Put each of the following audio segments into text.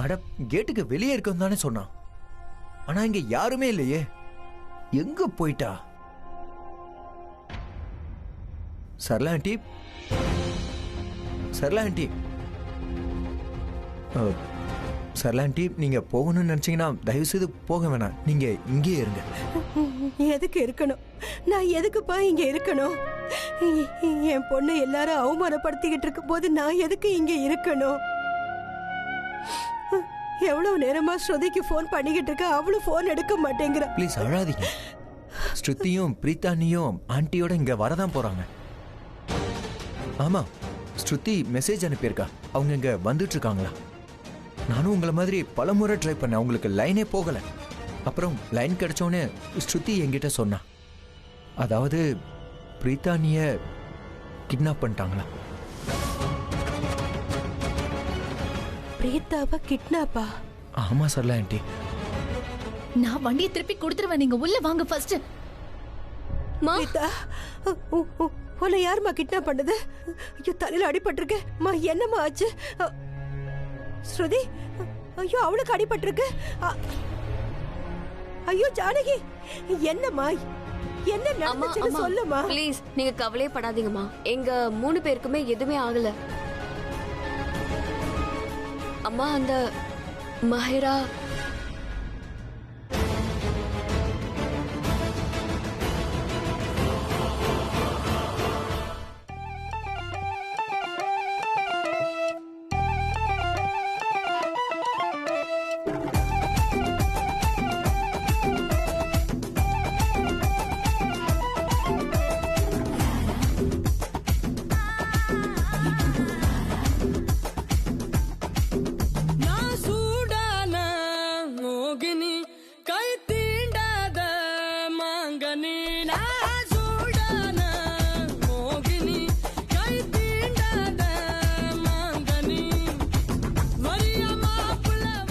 அட கேட்டுக்கு வெளியே இருக்கும் தானே சொன்னான். ஆனா இங்க யாருமே இல்லையே. எங்க போயிட்டா? Sarala aunty, Sarala aunty, Sarala aunty, நீங்க போகணும்னு நினைச்சீங்கன்னா தயவு செய்து போக வேணாம். நீங்க இங்கேயே இருங்க. எதுக்கு இருக்கணும்? நான் எதுக்குப்பா இங்க இருக்கணும்? என் பொண்ணு எல்லாரும் அவமானப்படுத்திக்கிட்டு இருக்கும் போது நான் எதுக்கு இங்க இருக்கணும்? எவ்வளவு நேரமா ஸ்ருதிக்கு போன் பண்ணிக்கிட்டு இருக்க, அவளும் போன் எடுக்க மாட்டேங்கிற. ப்ளீஸ் அழாதீங்க. ஸ்ருதியும் பிரீத்தானியும் ஆண்டியோட இங்க வரதான் போறாங்க. ஆமா, ஸ்ருதி மெசேஜ் அனுப்பியிருக்கா. அவங்க இங்க வந்துட்டு இருக்காங்களா? நானும் உங்களை மாதிரி பல முறை ட்ரை பண்ணேன், உங்களுக்கு லைனே போகல. அப்புறம் லைன் கிடைச்சோன்னு ஸ்ருதி என்கிட்ட சொன்னா, அதாவது பிரீத்தானிய கிட்னாப் பண்ணிட்டாங்களா. பிரீத்தாவ கிட்னாப்பா? ஆமா சரளா ஆண்டி. நான் வண்டியை திருப்பி கொடுத்துருவேன், நீங்க உள்ள வாங்க ஃபர்ஸ்ட். பிரீத்தா, உன்னை யாருமா கிட்னாப் பண்ணது? ஐயோ, தலையில அடிபட்டிருக்கு. மா, என்னம்மா ஆச்சு? ஸ்ருதி, ஐயோ அவளுக்கு அடிபட்டிருக்கு. ஐயோ ஜானகி, என்னம்மா, என்ன நடந்துச்சுன்னு சொல்லுமா. ப்ளீஸ் நீங்க கவலையே படாதீங்கம்மா. எங்க 3 பேருக்குமே எதுவுமே ஆகல. அம்மா, அந்த மஹிரா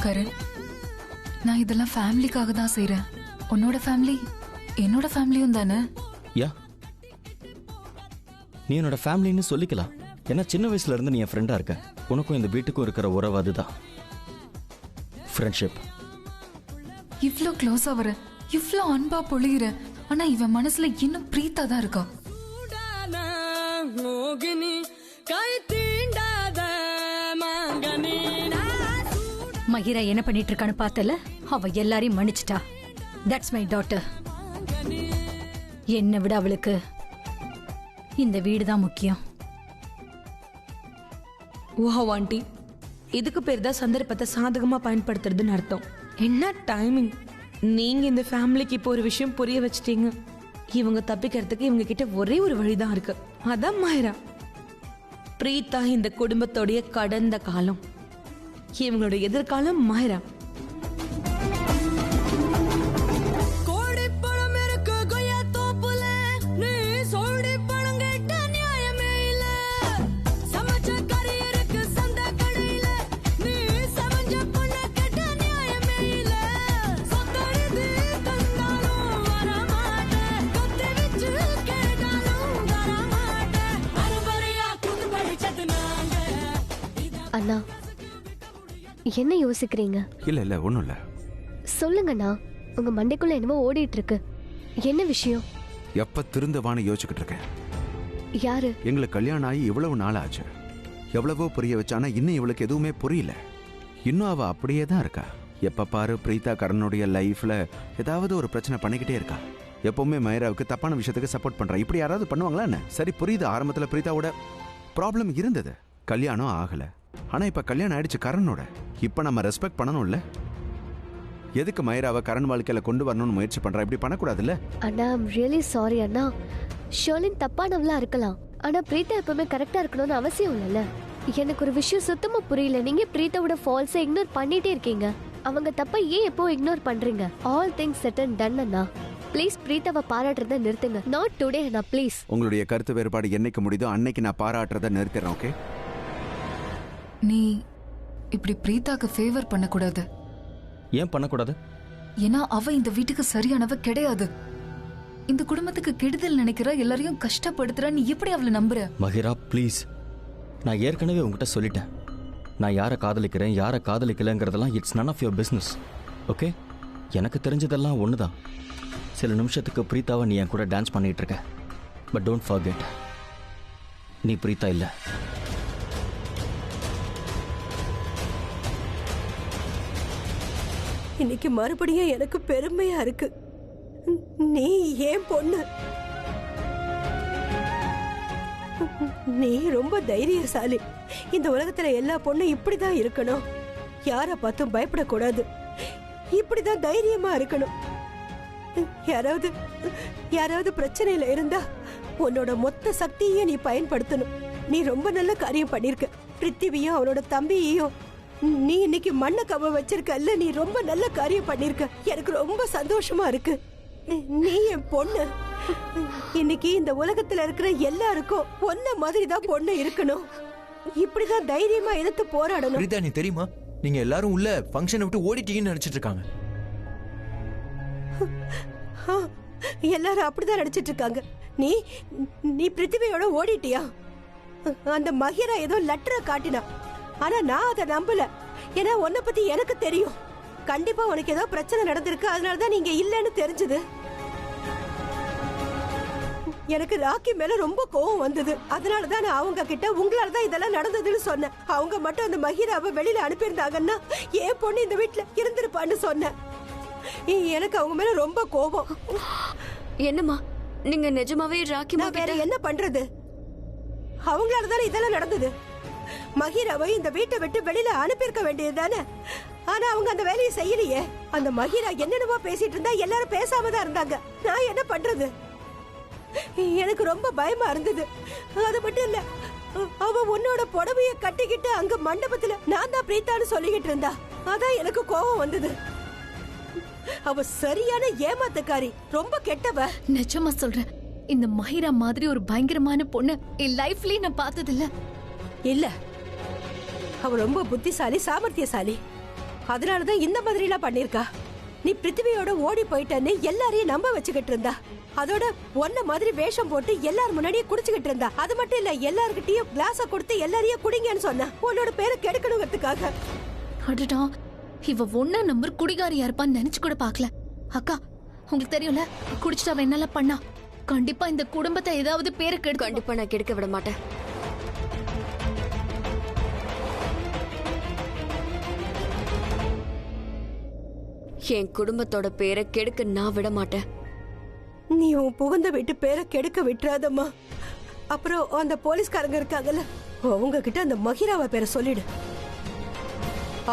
கரண், நான் இதெல்லாம் ஃபேமிலிக்காக தான் செய்றேன். உன்னோட ஃபேமிலி என்னோட ஃபேமிலியும் தானே. யா, நீ என்னோட ஃபேமிலின்னு சொல்லிக்கலாம். ஏன்னா சின்ன வயசுல இருந்து நீ என் ஃப்ரெண்டா இருக்க. உனக்கும் இந்த வீட்டுக்கும் இருக்கிற உறவு அதுதான், ஃப்ரெண்ட்ஷிப். இவ்ளோ க்ளோஸா வர, இவ்ளோ அன்பா பொழிகிற, ஆனா இவன் மனசுல இன்னும் பிரீத்தா தான் இருக்கா. மஹிரா என்ன பண்ணிட்டு இருக்கான்னு பார்த்தல, அவ எல்லாரையும் மன்னிச்சிட்டா. That's my daughter. என்னை விட அவளுக்கு இந்த வீடு தான் முக்கியம். வாவ் ஆண்டி, இதுக்கு பேர் தான் சந்தர்ப்பத்தை சாதகமா பயன்படுத்துறதுன்னு அர்த்தம். என்ன டைமிங்! நீங்க இந்த ஃபேமிலிக்கு இப்போ ஒரு விஷயம் புரிய வச்சிட்டீங்க. இவங்க தப்பிக்கிறதுக்கு இவங்க கிட்ட ஒரே ஒரு வழிதான் இருக்கு, அதான் மஹிரா. பிரீத்தா இந்த குடும்பத்தோடைய கடந்த காலம், இவங்களோட எதிர்காலம் மஹிரா. அண்ணா, என்ன யோசிக்கிறீங்க? இல்ல ஒண்ணும் இல்ல. சொல்லுங்கண்ணா, உங்க மண்டைக்குள்ள என்னமோ ஓடிட்டு இருக்கு. என்ன விஷயம்? எப்ப திருந்தவான்னு யோசிச்சுக்கிட்டு இருக்கேன். யாரு? எங்களுக்கு கல்யாணம் ஆகி இவ்வளவு நாள் ஆச்சு. எவ்வளவோ புரிய வச்சானா இன்னும் இவளுக்கு எதுவுமே புரியல. இன்னும் அவ அப்படியே தான் இருக்கா. எப்ப பாரு பிரீத்தா கரனுடைய லைஃப்ல ஏதாவது ஒரு பிரச்சனை பண்ணிக்கிட்டே இருக்கா. எப்பவுமே மஹிராவுக்கு தப்பான விஷயத்துக்கு சப்போர்ட் பண்றா. இப்படி யாராவது பண்ணுவாங்களா என்ன? சரி புரியுது, ஆரம்பத்துல பிரீத்தாவோட ப்ராப்ளம் இருந்தது, கல்யாணம் ஆகல. ஆனா இப்ப கல்யாணம் ஆயிடுச்சு கரனோட. இப்ப நம்ம ரெஸ்பெக்ட் பண்ணணும்ல. எதுக்கு மஹிராவை கரண் வாழ்க்கையில கொண்டு வரணும்னு முயற்சி பண்றா? இப்படி பண்ணக்கூடாதுல்ல. அண்ணா, ஐம் ரியலி சாரி அண்ணா. ஷர்லின் தப்பானவளா இருக்கலாம், ஆனா பிரீத்தா எப்பவுமே கரெக்டா இருக்கணும்னு அவசியம் இல்லைல்ல. எனக்கு ஒரு விஷயம் சுத்தமா புரியல. நீங்க பிரீத்தாவோட ஃபால்ஸை இக்னோர் பண்ணிட்டே இருக்கீங்க. அவங்க தப்ப ஏன் எப்போ இக்னோர் பண்றீங்க? All things set and done அண்ணா. ப்ளீஸ் பிரீத்தாவை பாராட்டுறத நிறுத்துங்க. நாட் டுடே அண்ணா, ப்ளீஸ். உங்களுடைய கருத்து வேறுபாடு என்னைக்கு முடியுதோ அன்னைக்கு நான் பாராட்டுறத நிறுத்திடுறேன். ஓகே? நீ இப்படி பிரீத்தாக்கு ஃபேவர் பண்ணக்கூடாது. ஏன் பண்ணக்கூடாது? ஏன்னா அவ இந்த வீட்டுக்கு சரியானவ கிடையாது. இந்த குடும்பத்துக்கு கெடுதல் நினைக்கிற, எல்லாரையும் கஷ்டப்படுத்துற. நீ எப்படி அவளை நம்புற? மஹிரா ப்ளீஸ், நான் ஏற்கனவே உங்ககிட்ட சொல்லிட்டேன். நான் யாரை காதலிக்கிறேன் யாரை காதலிக்கலைங்கிறதெல்லாம் it's none of your business. Okay, எனக்கு தெரிஞ்சதெல்லாம் ஒன்று தான். சில நிமிஷத்துக்கு பிரீத்தாவை நீ என் கூட டான்ஸ் பண்ணிட்டு இருக்க. பட் டோன்ட் ஃபர்கெட், நீ பிரீத்தா இல்லை. இன்னைக்கு மறுபடியும் எனக்கு பெருமையா இருக்கு. நீ ஏன் பொண்ணு. நீ ரொம்ப தைரியசாலி. இந்த உலகத்துல எல்லா பொண்ணும் இப்படிதான் இருக்கணும். யார பார்த்தும் பயப்படக்கூடாது. இப்படிதான் தைரியமா இருக்கணும். யாராவது பிரச்சனையில இருந்தா உன்னோட மொத்த சக்தியை நீ பயன்படுத்தணும். நீ ரொம்ப நல்ல காரியம் பண்ணிருக்க. பிருத்திவியும் அவனோட தம்பியையும் நீ இன்னைக்கு மண்ணை கவ வச்சிருக்கல்ல, நீ ரொம்ப நல்ல காரியம் பண்ணிருக்க. எனக்கு ரொம்ப சந்தோஷமா இருக்கு. நீ என் பொண்ணு. இன்னைக்கு இந்த உலகத்துல இருக்கிற எல்லாருக்கும் ஒன்ன மாதிரி தான் பொண்ணு இருக்கணும். இப்படிதான் தைரியமா எதிர்த்து போராடணும். பிரீதா, நீ தெரியுமா, நீங்க எல்லாரும் உள்ள ஃபங்க்ஷனை விட்டு ஓடிட்டீங்கன்னு நினைச்சிட்டு இருக்காங்க. எல்லாரும் அப்படிதான் நினைச்சிட்டு இருக்காங்க. நீ பிருத்திவியோட ஓடிட்டியா? அந்த மகிரா ஏதோ லெட்டரை காட்டினா, ஆனா நான் அதை நம்பல. ஏன்னா உன்னை பத்தி எனக்கு தெரியும். கண்டிப்பா உனக்கு ஏதோ பிரச்சனை நடந்திருக்கு, அதனாலதான் நீங்க இல்லன்னு தெரிஞ்சது. எனக்கு ராக்கி மேல ரொம்ப கோவம் வந்தது. அதனாலதான் நான் அவங்க கிட்ட உங்களாலதான் இதெல்லாம் நடந்ததுன்னு சொன்னேன். அவங்க மட்டும் அந்த மகிராவை வெளியில அனுப்பியிருந்தாங்கன்னா என் பொண்ணு இந்த வீட்டுல இருந்திருப்பான்னு சொன்னேன். எனக்கு அவங்க மேல ரொம்ப கோபம். என்னம்மா நீங்க நிஜமாவே ராக்கி வேற என்ன பண்றது? அவங்களாலதானே இதெல்லாம் நடந்தது. மகிராவை இந்த வீட்டை விட்டு வெளியில அனுப்பியிருக்க வேண்டியதுதானே. ஆனா அவங்க அந்த வேலையை செய்யலையே. அந்த மகிரா என்னென்னவோ பேசிட்டு இருந்தா எல்லாரும் பேசாம தான் இருந்தாங்க. நான் என்ன பண்றது? எனக்கு ரொம்ப பயமா இருந்தது. அது மட்டும் இல்ல, அவ உன்னோட புடவைய கட்டிக்கிட்டு அங்க மண்டபத்துல நான் தான் பிரீத்தான்னு சொல்லிக்கிட்டு இருந்தா. அதான் எனக்கு கோபம் வந்தது. அவ சரியான ஏமாத்தக்காரி, ரொம்ப கெட்டவ. நிஜமா சொல்றேன், இந்த மஹிரா மாதிரி ஒரு பயங்கரமான பொண்ணு என் லைஃப்லயே நான் பார்த்தது இல்ல. அவ ரொம்ப புத்திசாலி, சாமர்த்தியசாலி. அதனாலதான் இந்த மாதிரி எல்லாம் பண்ணிருக்கா. நீ பிருத்திவியோட ஓடி போயிட்டன்னு எல்லாரையும் நம்ப வச்சுக்கிட்டு இருந்தா. அதோட ஒன்ன மாதிரி வேஷம் போட்டு எல்லார் முன்னாடியே குடிச்சுக்கிட்டு இருந்தா. அது மட்டும் இல்ல, எல்லார்கிட்டயும் கிளாஸ கொடுத்து எல்லாரையும் குடிங்கன்னு சொன்னா, உன்னோட பேரை கெடுக்கணுங்கிறதுக்காக. அடடா, இவ ஒன்னா நம்பர் குடிகாரியா இருப்பான்னு நினைச்சு கூட பாக்கல. அக்கா, உங்களுக்கு தெரியும்ல, குடிச்சிட்டு அவ என்னெல்லாம் பண்ணா. கண்டிப்பா இந்த குடும்பத்தை ஏதாவது பேரு கெடுக்க. கண்டிப்பா நான் கெடுக்க விட மாட்டேன். என் குடும்பத்தோட பேரை கெடுக்க நான் விட மாட்டேன். நீ உன் புகுந்த வீட்டு பேரை கெடுக்க விட்டுறாதம்மா. அப்புறம் அந்த போலீஸ்காரங்க இருக்காங்கல்ல, அவங்க கிட்ட அந்த மகிராவை பேரை சொல்லிடு.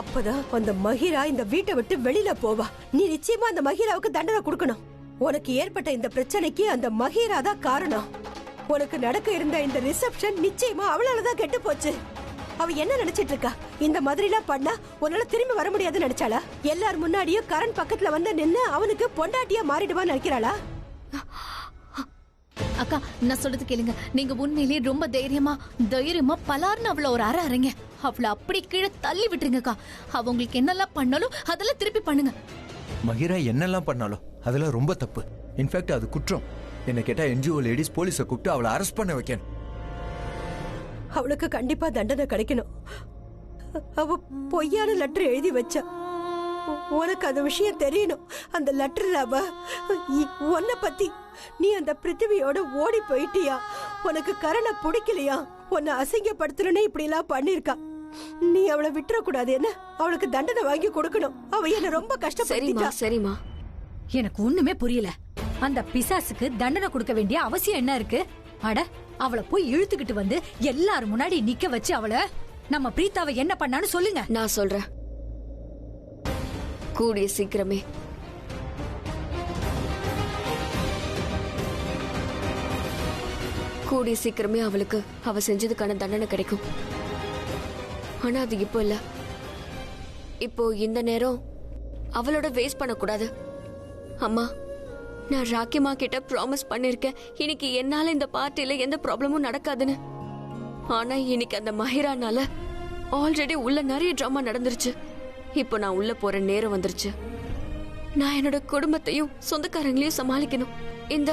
அப்பதான் அந்த மகிரா இந்த வீட்டை விட்டு வெளியில போவா. நீ நிச்சயமா அந்த மகிராவுக்கு தண்டனை கொடுக்கணும். உனக்கு ஏற்பட்ட இந்த பிரச்சனைக்கு அந்த மகிரா தான் காரணம். உனக்கு நடக்க இருந்த இந்த ரிசப்ஷன் நிச்சயமா அவளாலதான் கெட்டு போச்சு. அவ என்ன நினைச்சிட்டு இருக்கா? இந்த மாதிரி எல்லாம் பண்ணா உன்னால திரும்பி வர முடியாதுன்னு நினைச்சாளா? எல்லார் முன்னாடியும் கரண் பக்கத்துல வந்து நின்னு அவனுக்கு பொண்டாட்டியா மாறிடுவான்னு நினைக்கிறாளா? அக்கா, நான் சொல்றது கேளுங்க. நீங்க உண்மையிலேயே ரொம்ப தைரியமா பலார்னு அவள ஒரு அரை அரைங்க. அவளை அப்படி கீழே தள்ளி விட்டுருங்கக்கா. அவங்களுக்கு என்னெல்லாம் பண்ணாலும் அதெல்லாம் திருப்பி பண்ணுங்க. மகிரா என்னெல்லாம் பண்ணாலும் அதெல்லாம் ரொம்ப தப்பு. இன்ஃபேக்ட் அது குற்றம். என்ன கேட்டா NGO லேடிஸ் போலீஸை கூப்பிட்டு அவளை அரெஸ்ட் பண்ண வைக்கணும். அவளுக்கு கண்டிப்பா தண்டனை கிடைக்கணும். அவ பொய்யான லெட்டர் எழுதி வச்சா. உனக்கு அந்த விஷயம் தெரியணும். அந்த லெட்டர்ல அவ உன்னை பத்தி, நீ அந்த பிருத்திவியோட ஓடி போயிட்டியா, உனக்கு கரணை பிடிக்கலையா, உன்னை அசிங்கப்படுத்தணும்னு இப்படி எல்லாம் பண்ணிருக்கா. நீ அவளை விட்டுற கூடாது. என்ன, அவளுக்கு தண்டனை வாங்கி கொடுக்கணும். அவ என்ன ரொம்ப கஷ்டப்படுத்திட்டா. சரிமா, எனக்கு ஒண்ணுமே புரியல. அந்த பிசாசுக்கு தண்டனை கொடுக்க வேண்டிய அவசியம் என்ன இருக்கு? அட, அவளை போய் இழுத்துக்கிட்டு வந்து எல்லாரும் முன்னாடி நிக்க வச்சு அவளை நம்ம பிரீத்தாவை என்ன பண்ணான்னு சொல்லுங்க. நான் சொல்றேன். கூடிய சீக்கிரமே அவளுக்கு அவ செஞ்சதுக்கான தண்டனை கிடைக்கும். ஆனா அது இப்போ இல்ல. இப்போ இந்த நேரம் அவளோட வேஸ்ட் பண்ணக்கூடாது. அம்மா, நான் ராக்கிமா கிட்ட ப்ராமிஸ் பண்ணிருக்கேன், இன்னைக்கு என்னால இந்த பார்ட்டில எந்த ப்ராப்ளமும் நடக்காதுன்னு. ஆனா இன்னைக்கு அந்த மஹிரானால ஆல்ரெடி உள்ள நிறைய டிராமா நடந்துருச்சு. இப்போ நான் உள்ள போற நேரம் வந்துருச்சு. நான் என்னோட குடும்பத்தையும் சொந்தக்காரங்களையும் சமாளிக்கணும். இந்த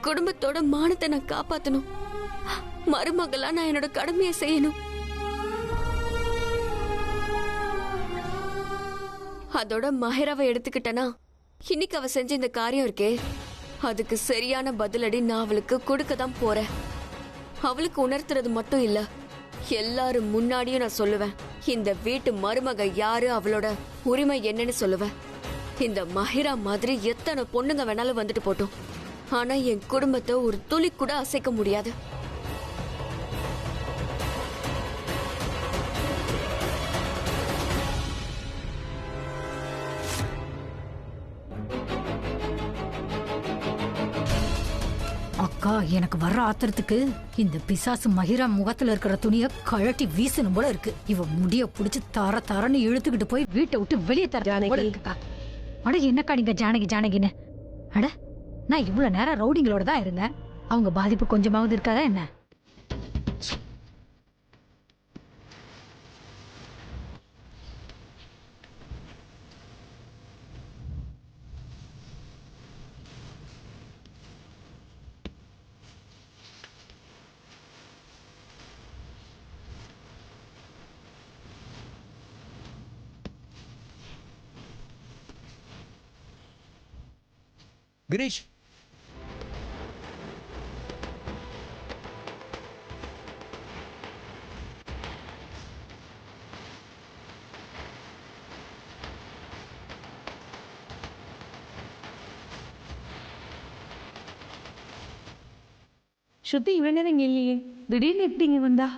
குடும்பத்தோட மானத்தை நான் காப்பாத்தணும். மருமகளா நான் என்னோட கடமையை செய்யணும். அதோட மஹிராவை எடுத்துக்கிட்டனா இன்னைக்கு அவ செஞ்ச இந்த காரியம் இருக்கே, அதுக்கு சரியான பதிலடி நான் அவளுக்கு கொடுக்க தான் போறேன். அவளுக்கு உணர்த்துறது மட்டும் இல்ல, எல்லாரும் முன்னாடியும் நான் சொல்லுவேன். இந்த வீட்டு மருமக யாரு, அவளோட உரிமை என்னன்னு சொல்லுவேன். இந்த மஹிரா மாதிரி எத்தனை பொண்ணுங்க வேணாலும் வந்துட்டு போட்டோம், ஆனா என் குடும்பத்தை ஒரு துளி கூட அசைக்க முடியாது. அக்கா, எனக்கு வர்ற ஆத்திரத்துக்கு இந்த பிசாசு மஹிரா முகத்துல இருக்கிற துணிய கழட்டி வீசணும் போல இருக்கு. இவ முடிய புடிச்சு தர தரன்னு இழுத்துக்கிட்டு போய் வீட்டை விட்டு வெளியே தர போல இருக்குக்கா. அட என்னக்கா நீங்க ஜானகி ஜானகின்னு? அட நான் இவ்வளவு நேரம் ரவுடிங்களோட தான் இருந்தேன். அவங்க பாதிப்பு கொஞ்சமாவது இருக்காதா என்ன? கிரீஷ், ஸ்ருதி இவ்வளவு நேரம் இங்க இல்லையே, திடீர்னு எப்படி இங்க வந்தா?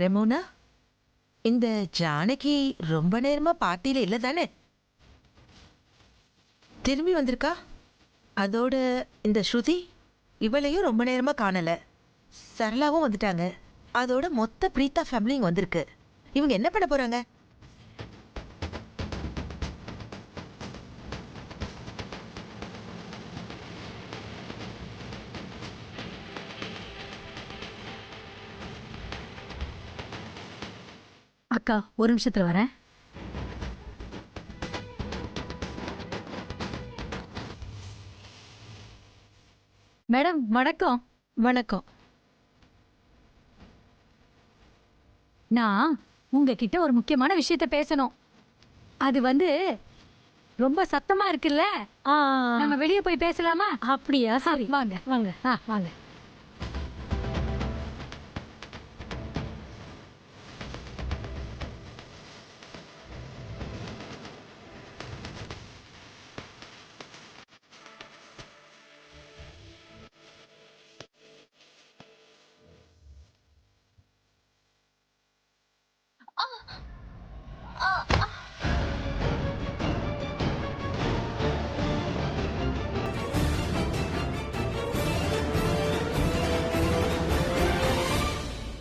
ரெமோனா, இந்த ஜானகி ரொம்ப நேரமா பார்ட்டியில இல்லை தானே? திரும்பி வந்திருக்கா. அதோட இந்த ஸ்ருதி இவளையும் ரொம்ப நேரமா காணல. சரளாவும் வந்துட்டாங்க. அதோட மொத்த பிரீதா ஃபேமிலி இங்க வந்திருக்கு. இவங்க என்ன பண்ண போறாங்க? அக்கா ஒரு நிமிஷத்துல வரேன். மேடம் வணக்கம். வணக்கம். நான் உங்ககிட்ட ஒரு முக்கியமான விஷயத்த பேசணும். அது ரொம்ப சத்தமா இருக்குல்ல, நம்ம வெளியே போய் பேசலாமா? அப்படியா? சரி வாங்க வாங்க. வாங்க.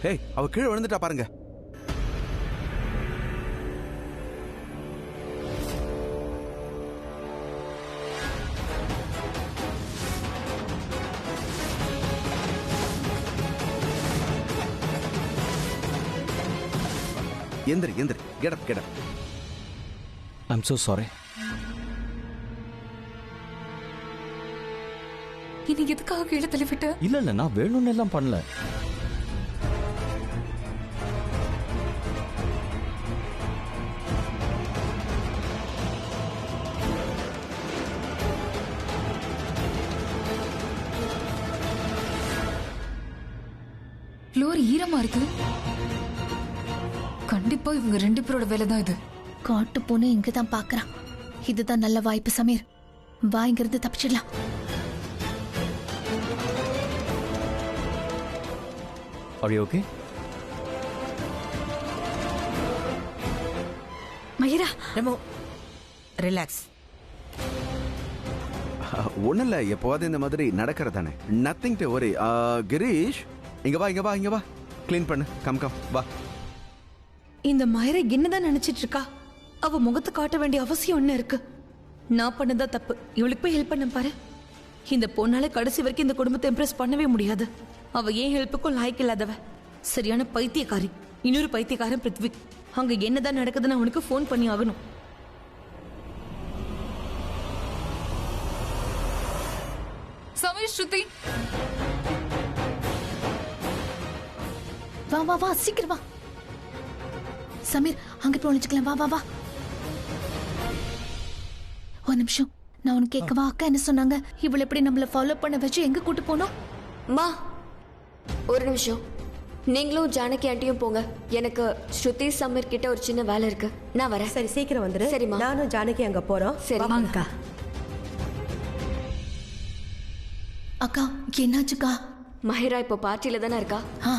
ஹேய், அவ கீழே விழுந்துட்டா பாருங்க. எந்திரி எந்திரி, get up get up. I'm so sorry. இனி எதுக்காக கீழே தள்ளிவிட்டு? இல்ல இல்ல, நான் வேணும்னு எல்லாம் பண்ணல. ஃப்ளோர் ஈரமா இருக்கு. கண்டிப்பா இவங்க ரெண்டு பேரோட வேலை தான் இது. காட்டு பொண்ணு இங்கதான் பாக்குறான். இதுதான் நல்ல வாய்ப்பு சமீர். வா, இங்கிருந்து தப்பிச்சிடலாம். Are you okay? Mahira, Remo, relax. ஒன்றும் இல்லை, எப்போவாது இந்த மாதிரி நடக்கிறதானே. Nothing to worry. கிரீஷ், இங்க வா இங்க வா இங்க வா. க்ளீன் பண்ணு. கம் கம் வா. இந்த மயிரை என்னதான் நினைச்சிட்டு இருக்கா? அவ முகத்தை காட்ட வேண்டிய அவசியம் என்ன இருக்கு? நான் பண்ணதா தப்பு. இவளுக்கு போய் ஹெல்ப் பண்ண பாரு. இந்த பொண்ணால கடைசி வரைக்கும் இந்த குடும்பத்தை இம்ப்ரெஸ் பண்ணவே முடியாது. அவ ஏன் ஹெல்ப்புக்கும் லாய்க்கு இல்லாதவ. சரியான பைத்தியக்காரி. இன்னொரு பைத்தியக்காரன் பிருத்வி. அங்க என்னதான் நடக்குதுன்னு அவனுக்கு ஃபோன் பண்ணி ஆகணும். சமீர், ஸ்ருதி, வா வா வா, சீக்கிரம் வா. சமீர் அங்க போய் ஒளிச்சுக்கலாம். வா வா வா. ஒரு நிமிஷம், நான் உனக்கு கேட்கவா? அக்கா என்ன சொன்னாங்க? இவளை எப்படி நம்மள ஃபாலோ பண்ண வச்சு எங்க கூட்டு போனோம்? மா ஒரு நிமிஷம், நீங்களும் ஜானகி ஆண்டியும் போங்க. எனக்கு ஸ்ருதி சமீர் கிட்ட ஒரு சின்ன வேலை இருக்கு, நான் வரேன். சரி, சீக்கிரம் வந்துரு. சரிம்மா. நானும் ஜானகி அங்க போறோம். சரி வாங்கக்கா. அக்கா என்னாச்சுக்கா? மஹிரா இப்போ பார்ட்டியில தானே இருக்கா? ஆ,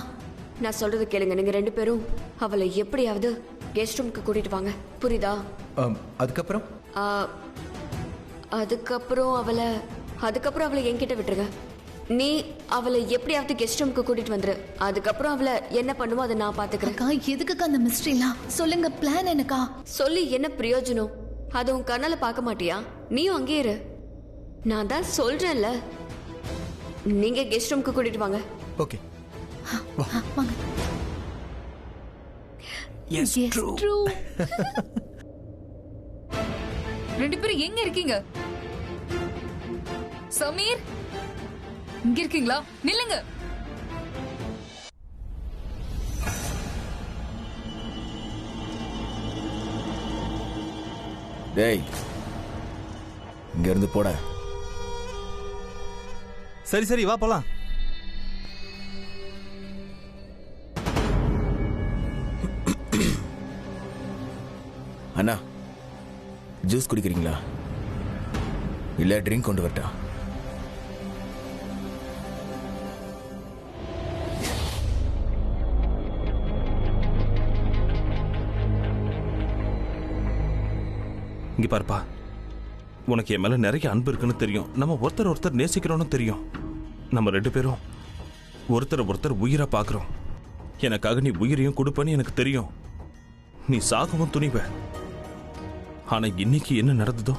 நான் சொல்றது கேளுங்க. நீங்க 2 பேரும் அவளை எப்படியாவது கெஸ்ட் ரூமுக்கு கூட்டிட்டு வாங்க, புரியுதா? அதுக்கப்புறம் அதுக்கப்புறம் அவளை என்கிட்ட விட்டுருங்க. நீ அவளை எப்படியாவது கெஸ்ட் ரூமுக்கு கூட்டிட்டு வந்துரு. அதுக்கப்புறம் அவளை என்ன பண்ணுமோ அதை நான் பாத்துக்கிறேன். அக்கா எதுக்குக்கா அந்த மிஸ்ட்ரிலாம்? சொல்லுங்க, பிளான் என்னக்கா? சொல்லி என்ன பிரயோஜனம்? அதை உன் கண்ணால பார்க்க மாட்டியா? நீயும் அங்கே இரு. நான் தான் சொல்றேன்ல, நீங்க கெஸ்ட் ரூமுக்கு கூட்டிட்டு வாங்க. ஓகே. வாங்க. Yes, true. 2 பேரும் எங்க இருக்கீங்க? சமீர் இங்க இருக்கீங்களா? நில்லுங்க. டேய், இங்க இருந்து போட. சரி சரி, வா போலாம். அண்ணா, ஜூஸ் குடிக்கிறீங்களா? இல்ல ட்ரிங்க் கொண்டு வரட்டா? இங்க பாருப்பா, உனக்கு என் மேல நிறைய அன்பு இருக்குன்னு தெரியும். நம்ம ஒருத்தர் நேசிக்கிறோன்னு தெரியும். நம்ம 2 பேரும் ஒருத்தர் உயிரா பாக்குறோம். எனக்காக நீ உயிரையும் கொடுப்பன்னு எனக்கு தெரியும். நீ சாகவும் துணிவ. ஆனா இன்னைக்கு என்ன நடந்ததோ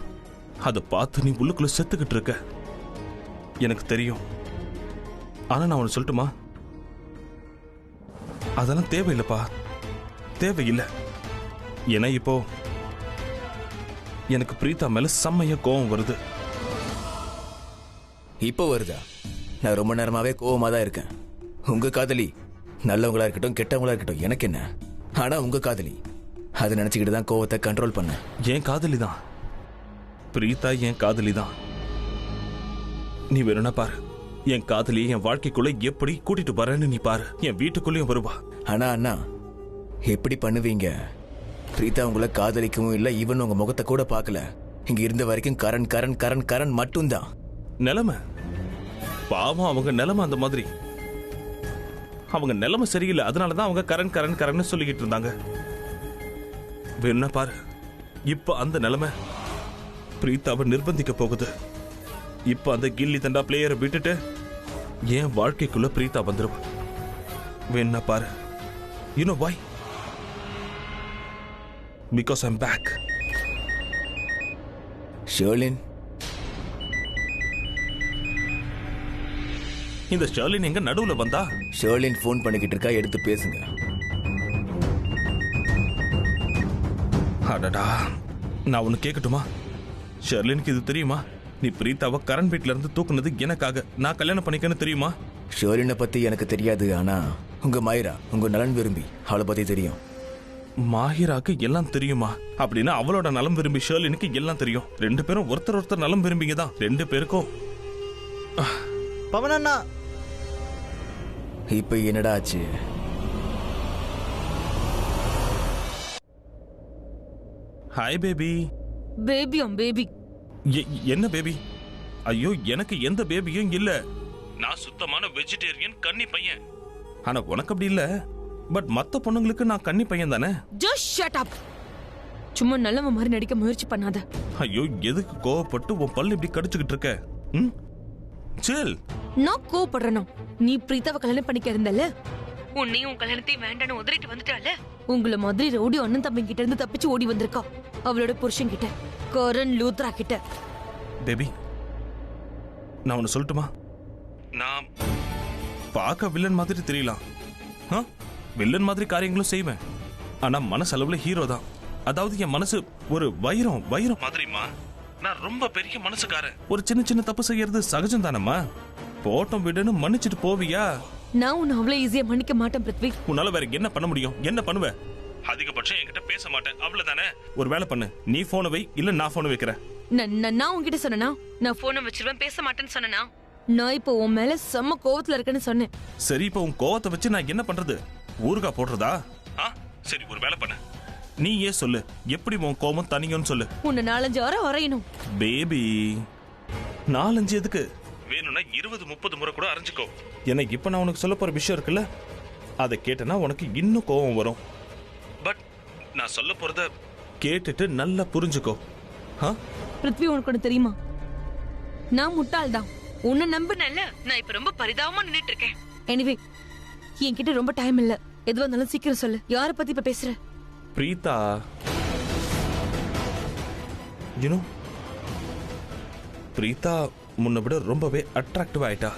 அதை பார்த்து நீ உள்ளுக்குள்ள செத்துக்கிட்டு இருக்க, எனக்கு தெரியும். ஆனா நான் உனக்கு சொல்லட்டுமா, அதெல்லாம் தேவையில்லைப்பா, தேவையில்லை. ஏன்னா இப்போ எனக்கு பிரீதா மேல செம்மைய கோவம் வருது. இப்போ வருதா? நான் ரொம்ப நேரமாவே கோவமா தான் இருக்கேன். உங்க காதலி நல்லவங்களா இருக்கட்டும் கெட்டவங்களா இருக்கட்டும் எனக்கு என்ன, ஆனா உங்க காதலி அதை நினைச்சுக்கிட்டு தான் கோவத்தை கண்ட்ரோல் பண்ண. என் காதலி தான் பிரீதா, என் காதலி தான். நீ வேணும்னா பாரு, என் காதலி என் வாழ்க்கைக்குள்ள எப்படி கூட்டிட்டு வரேன்னு நீ பாரு. என் வீட்டுக்குள்ளேயும் வருவா. ஆனா அண்ணா, எப்படி பண்ணுவீங்க? பிரீதா உங்களை காதலிக்கவும் இல்ல, ஈவன் உங்க முகத்தை கூட பார்க்கல. இங்க இருந்த வரைக்கும் கரண் கரண் கரண் கரண் மட்டும்தான். நிலைமை பாவம், அவங்க நிலைமை அந்த மாதிரி. அவங்க நிலைமை சரியில்லை, அதனாலதான் அவங்க கரண் கரண் கரண்னு சொல்லிக்கிட்டு இருந்தாங்க. வேணும்னா பாரு, இப்ப அந்த நிலைமை பிரீதாவை நிர்பந்திக்க போகுது. இப்ப அந்த கில்லி தண்டா பிளேயரை விட்டுட்டு என் வாழ்க்கைக்குள்ள பிரீதா வந்துருவா. வேணும்னா பாரு. You know why? Because I'm back. Sherlin, இந்த ஷர்லின் எங்க நடுவுல வந்தா? ஷர்லின் போன் பண்ணிக்கிட்டு இருக்கா, எடுத்து பேசுங்க. அடடா, நான் ஒன்னு கேட்கட்டுமா? ஷர்லினுக்கு இது தெரியுமா? நீ பிரீதாவை கரண் வீட்ல இருந்து தூக்குனது எனக்காக. நான் கல்யாணம் பண்ணிக்கன்னு தெரியுமா? ஷர்லினை பத்தி எனக்கு தெரியாது, ஆனா உங்க மாயிரா உங்க நலன் விரும்பி அவளை பத்தி தெரியும். மாஹிராக்கு எல்லாம் தெரியுமா? அப்படின்னா அவளோட நலம் விரும்பி ஷர்லினுக்கு எல்லாம் தெரியும். 2 பேரும் ஒருத்தர் நலம் விரும்பிங்க தான். 2 பேருக்கும். பவன் அண்ணா, இப்ப என்னடா ஆச்சு? Hi baby. பேபியும் பேபி. என்ன பேபி? ஐயோ, எனக்கு எந்த பேபியும் இல்ல. நான் சுத்தமான வெஜிடேரியன் கன்னி பையன். ஆனா உனக்கு அப்படி இல்ல. பட் மத்த பொண்ணுங்களுக்கு நான் கன்னி பையன் தானே. Just shut up. சும்மா நல்லவ மாதிரி நடிக்க முயற்சி பண்ணாத. ஐயோ, எதுக்கு கோவப்பட்டு உன் பல்லு இப்படி கடிச்சுக்கிட்டு இருக்க? சில். நான் கோவப்படுறேனா? நீ பிரீதாவை கல்யாணம் பண்ணிக்க இருந்தல, உன்னையும் உன் கல்யாணத்தையும் வேண்டான்னு உதறிட்டு வந்துட்டால. உங்களை மாதிரி ரவுடி அண்ணன் தம்பி கிட்ட இருந்து தப்பிச்சு ஓடி வந்திருக்கா அவளோட புருஷன் கிட்ட, கரண் லூத்ரா கிட்ட. பேபி, நான் உன்னை சொல்லட்டுமா? நான் பார்க்க வில்லன் மாதிரி தெரியலாம். வில்லன் மாதிரி காரியங்களும் செய்வேன். ஆனா மனசளவுல ஹீரோ தான். அதாவது என் மனசு ஒரு வைரம் மாதிரிமா. நான் ரொம்ப பெரிய மனசுக்காரன். ஒரு சின்ன தப்பு செய்யறது சகஜம் தானம்மா. போட்டம் விடுன்னு மன்னிச்சிட்டு போவியா? நான் உன்னை அவ்வளவு ஈஸியா மன்னிக்க மாட்டேன் பிருத்வி. உன்னால வேற என்ன பண்ண முடியும்? என்ன பண்ணுவ? அதிகபட்சம் என்கிட்ட பேச மாட்டேன் அவ்வளவுதானே. ஒரு வேலை பண்ணு, நீ போனை வை, இல்ல நான் போனை வைக்கிறேன். நான் உன்கிட்ட சொன்னா நான் போனை வச்சிருவேன் பேச மாட்டேன்னு சொன்னா? நான் இப்போ உன் மேல செம்ம கோவத்துல இருக்கேன்னு சொன்னேன். சரி, இப்போ உன் கோவத்தை வச்சு நான் என்ன பண்றது? ஊருகா போடுறதா? சரி, ஒரு வேலை பண்ணு, நீ ஏன் சொல்லு, எப்படி உன் கோபம் தனியும்னு சொல்லு. உன்னை 4-5 வாரம் வரையணும். பேபி, 4-5 எதுக்கு? வேணும்னா 20-30 முறை கூட அரைஞ்சுக்கோ. எனக்கு இப்ப நான் உனக்கு சொல்ல போற விஷயம் இருக்குல்ல, அதை கேட்டனா உனக்கு இன்னும் கோபம் வரும். பட் நான் சொல்ல போறத கேட்டுட்டு நல்லா புரிஞ்சுக்கோ. பிருத்வி, உனக்கு ஒண்ணு தெரியுமா? நான் முட்டாள் தான். உன்னை நம்பினேன்ல, நான் இப்ப ரொம்ப பரிதாபமா நின்னுட்டு இருக்கேன். எனிவே, என்கிட்ட ரொம்ப டைம் இல்ல. எதுவா இருந்தாலும் சீக்கிரம் சொல்லு. யார பத்தி இப்ப பேசுற? பிரீதா, பிரீதா முன்ன விட ரொம்பவே அட்ராக்டிவ் ஆயிட்டா.